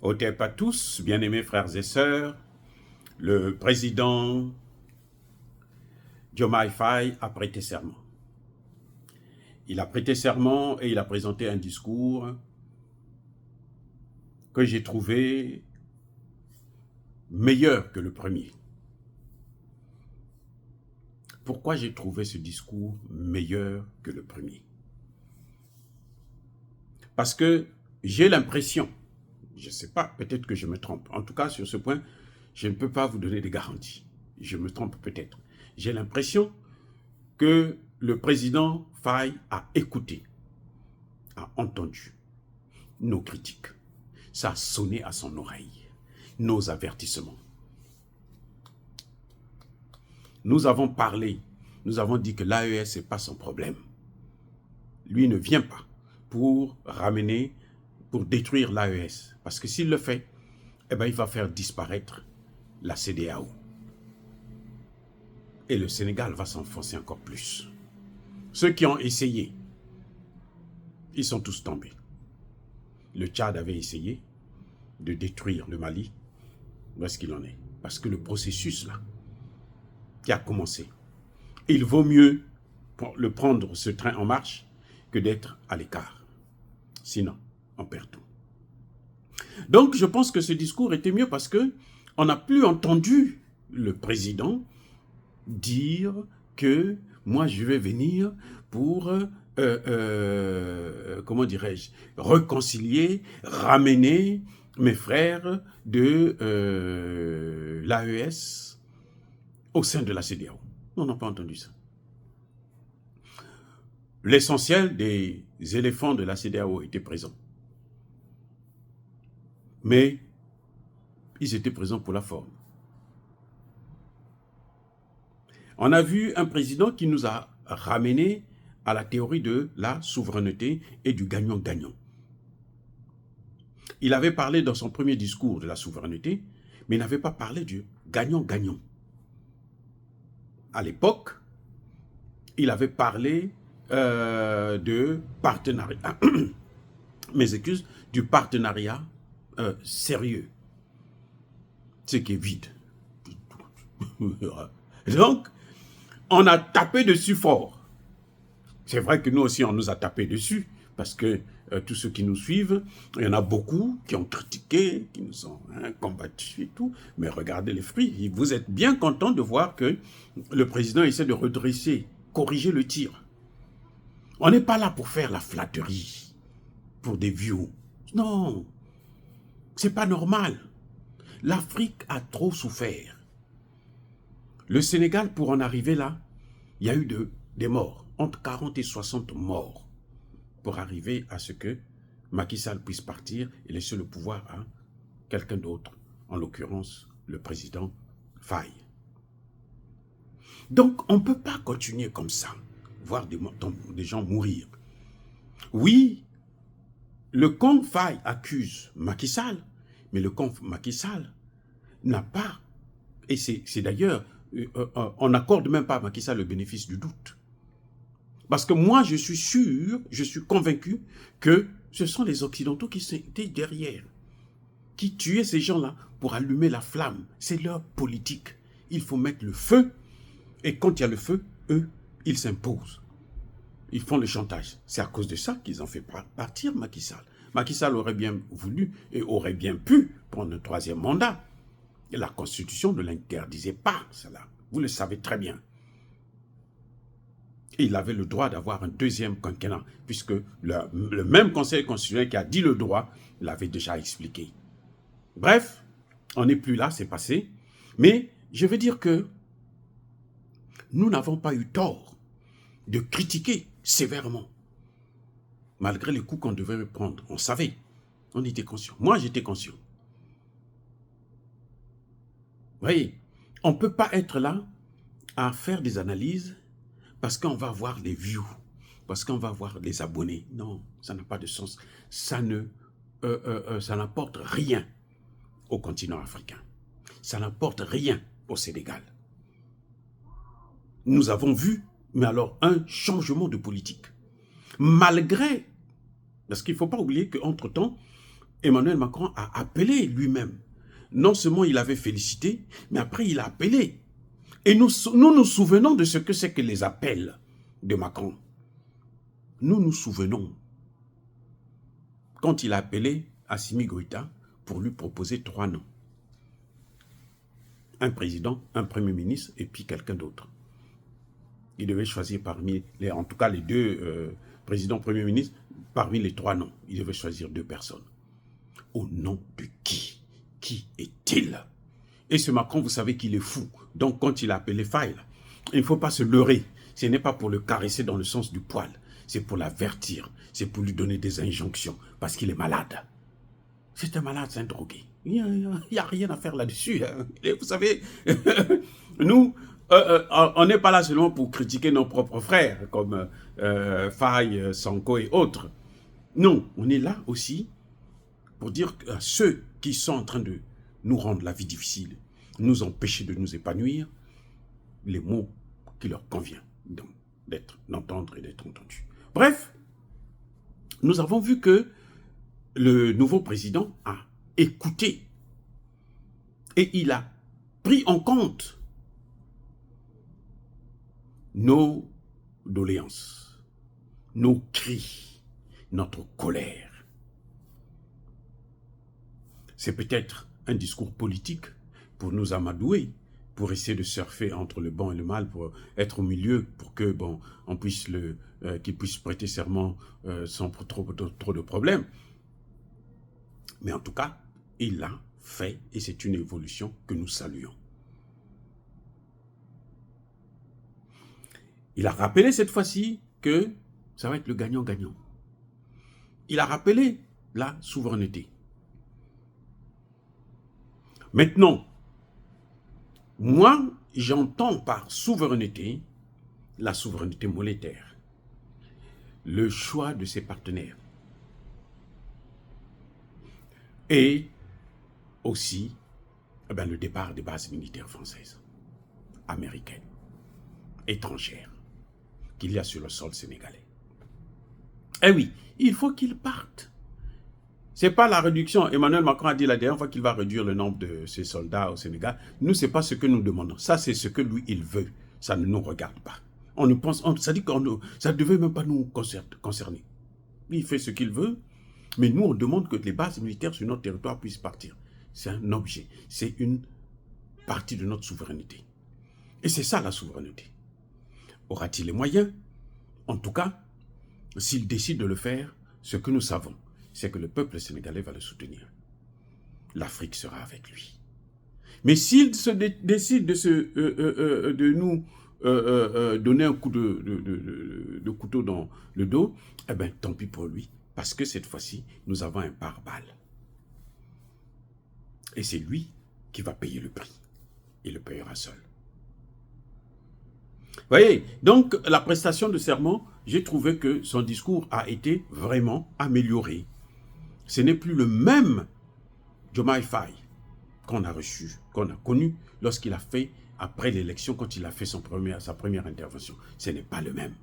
Otep à tous, bien-aimés frères et sœurs, le président Diomaye Faye a prêté serment. Il a prêté serment et il a présenté un discours que j'ai trouvé meilleur que le premier. Pourquoi j'ai trouvé ce discours meilleur que le premier? Parce que j'ai l'impression, je ne sais pas, peut-être que je me trompe, en tout cas sur ce point, je ne peux pas vous donner de garanties. Je me trompe peut-être. J'ai l'impression que le président Faye a écouté, a entendu nos critiques. Ça a sonné à son oreille, nos avertissements. Nous avons parlé, nous avons dit que l'AES n'est pas son problème. Lui ne vient pas pour ramener, pour détruire l'AES. Parce que s'il le fait, eh ben, il va faire disparaître la CEDEAO. Et le Sénégal va s'enfoncer encore plus. Ceux qui ont essayé, ils sont tous tombés. Le Tchad avait essayé de détruire le Mali. Où est-ce qu'il en est? Parce que le processus là, qui a commencé, il vaut mieux le prendre ce train en marche que d'être à l'écart. Sinon, on perd tout. Donc, je pense que ce discours était mieux parce qu'on n'a plus entendu le président dire que moi, je vais venir pour, comment dirais-je, réconcilier, ramener mes frères de l'AES au sein de la CEDEAO. On n'a pas entendu ça. L'essentiel des éléphants de la CEDEAO étaient présents. Mais ils étaient présents pour la forme. On a vu un président qui nous a ramenés à la théorie de la souveraineté et du gagnant-gagnant. Il avait parlé dans son premier discours de la souveraineté, mais il n'avait pas parlé du gagnant-gagnant. À l'époque, il avait parlé de partenariat, mes excuses, du partenariat sérieux, ce qui est vide. Donc, on a tapé dessus fort. C'est vrai que nous aussi, on nous a tapé dessus, parce que tous ceux qui nous suivent, il y en a beaucoup qui ont critiqué, qui nous ont combattus et tout, mais regardez les fruits. Vous êtes bien content de voir que le président essaie de redresser, corriger le tir. On n'est pas là pour faire la flatterie, pour des views. Non, c'est pas normal. L'Afrique a trop souffert. Le Sénégal, pour en arriver là, il y a eu des morts, entre 40 et 60 morts, pour arriver à ce que Macky Sall puisse partir et laisser le pouvoir à quelqu'un d'autre, en l'occurrence le président Faye. Donc, on ne peut pas continuer comme ça, voir des gens mourir. Oui, le camp Faye accuse Macky Sall, mais le camp Macky Sall n'a pas, et c'est d'ailleurs, on n'accorde même pas à Macky Sall le bénéfice du doute. Parce que moi, je suis sûr, je suis convaincu que ce sont les Occidentaux qui étaient derrière, qui tuaient ces gens-là pour allumer la flamme. C'est leur politique. Il faut mettre le feu, et quand il y a le feu, eux, ils s'imposent. Ils font le chantage. C'est à cause de ça qu'ils ont fait partir Macky Sall. Macky Sall aurait bien voulu et aurait bien pu prendre un troisième mandat. Et la Constitution ne l'interdisait pas, cela. Vous le savez très bien. Et il avait le droit d'avoir un deuxième quinquennat, puisque le même Conseil constitutionnel qui a dit le droit l'avait déjà expliqué. Bref, on n'est plus là, c'est passé. Mais je veux dire que nous n'avons pas eu tort de critiquer sévèrement, malgré les coups qu'on devait prendre. On savait, on était conscient. Moi, j'étais conscient. Vous voyez, on ne peut pas être là à faire des analyses parce qu'on va avoir des views, parce qu'on va avoir des abonnés. Non, ça n'a pas de sens. Ça n'apporte rien au continent africain. Ça n'apporte rien au Sénégal. Nous avons vu, mais alors, un changement de politique. Malgré, parce qu'il ne faut pas oublier qu'entre-temps, Emmanuel Macron a appelé lui-même. Non seulement il avait félicité, mais après il a appelé. Et nous nous souvenons de ce que c'est que les appels de Macron. Nous nous souvenons quand il a appelé Assimi Goïta pour lui proposer 3 noms. Un président, un premier ministre et puis quelqu'un d'autre. Il devait choisir parmi, en tout cas les 2 présidents, premiers ministres, parmi les 3 noms. Il devait choisir 2 personnes. Au nom de qui? Qui est-il? Et ce Macron, vous savez qu'il est fou. Donc quand il a appelé Faye, il ne faut pas se leurrer. Ce n'est pas pour le caresser dans le sens du poil. C'est pour l'avertir. C'est pour lui donner des injonctions. Parce qu'il est malade. C'est un malade, c'est un drogué. Il n'y a rien à faire là-dessus. Hein. Vous savez, nous, on n'est pas là seulement pour critiquer nos propres frères, comme Faye, Sanko et autres. Non, on est là aussi pour dire à ceux qui sont en train de nous rendre la vie difficile, nous empêcher de nous épanouir, les mots qui leur conviennent d'entendre et d'être entendus. Bref, nous avons vu que le nouveau président a écouté et il a pris en compte nos doléances, nos cris, notre colère. C'est peut-être un discours politique pour nous amadouer, pour essayer de surfer entre le bon et le mal, pour être au milieu, pour que on puisse qu'il puisse prêter serment sans trop de problèmes. Mais en tout cas, il l'a fait et c'est une évolution que nous saluons. Il a rappelé cette fois-ci que ça va être le gagnant-gagnant. Il a rappelé la souveraineté. Maintenant, moi, j'entends par souveraineté la souveraineté monétaire, le choix de ses partenaires et aussi le départ des bases militaires françaises, américaines, étrangères, qu'il y a sur le sol sénégalais. Eh oui, il faut qu'ils partent. Ce n'est pas la réduction. Emmanuel Macron a dit la dernière fois qu'il va réduire le nombre de ses soldats au Sénégal. Nous, ce n'est pas ce que nous demandons. Ça, c'est ce que lui, il veut. Ça ne nous regarde pas. On ne pense, ça dit qu'on ça ne devait même pas nous concerner. Il fait ce qu'il veut, mais nous, on demande que les bases militaires sur notre territoire puissent partir. C'est un objet. C'est une partie de notre souveraineté. Et c'est ça, la souveraineté. Aura-t-il les moyens? En tout cas, s'il décide de le faire, ce que nous savons, c'est que le peuple sénégalais va le soutenir. L'Afrique sera avec lui. Mais s'il décide de nous donner un coup de couteau dans le dos, eh bien, tant pis pour lui, parce que cette fois-ci, nous avons un pare-balles. Et c'est lui qui va payer le prix. Il le payera seul. Vous voyez, donc la prestation de serment, j'ai trouvé que son discours a été vraiment amélioré. Ce n'est plus le même Diomaye Faye qu'on a reçu, qu'on a connu lorsqu'il a fait, après l'élection, quand il a fait sa première intervention. Ce n'est pas le même.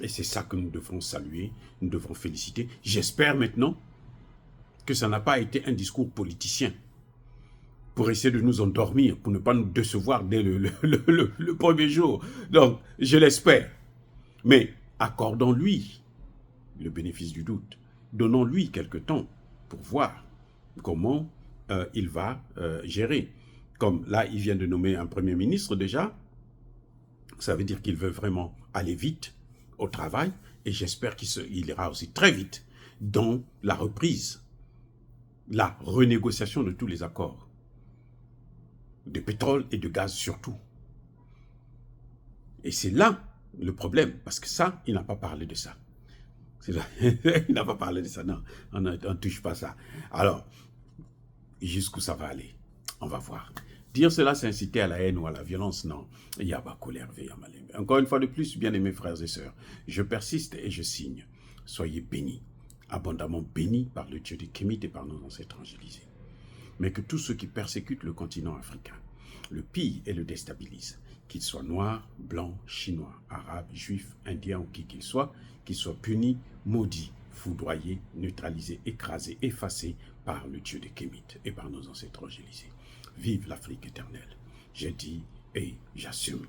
Et c'est ça que nous devons saluer, nous devons féliciter. J'espère maintenant que ça n'a pas été un discours politicien pour essayer de nous endormir, pour ne pas nous décevoir dès le premier jour. Donc, je l'espère. Mais accordons-lui le bénéfice du doute. Donnons-lui quelque temps pour voir comment il va gérer. Comme là, il vient de nommer un premier ministre déjà. Ça veut dire qu'il veut vraiment aller vite au travail. Et j'espère qu'il ira aussi très vite dans la reprise, la renégociation de tous les accords. De pétrole et de gaz surtout. Et c'est là le problème. Parce que ça, il n'a pas parlé de ça. Il n'a pas parlé de ça, non, on ne touche pas ça. Alors, jusqu'où ça va aller? On va voir. Dire cela, c'est inciter à la haine ou à la violence, non. Il y a pas colère, encore une fois de plus, bien-aimés frères et sœurs, je persiste et je signe. Soyez bénis, abondamment bénis par le Dieu des Kémites et par nos ancêtres angélisés. Mais que tous ceux qui persécutent le continent africain, le pillent et le déstabilisent, qu'ils soient noirs, blancs, chinois, arabes, juifs, indiens ou qui qu'ils soient punis, maudits foudroyés, neutralisés, écrasés, effacés par le Dieu des Kémites et par nos ancêtres angélisés. Vive l'Afrique éternelle. J'ai dit et j'assume.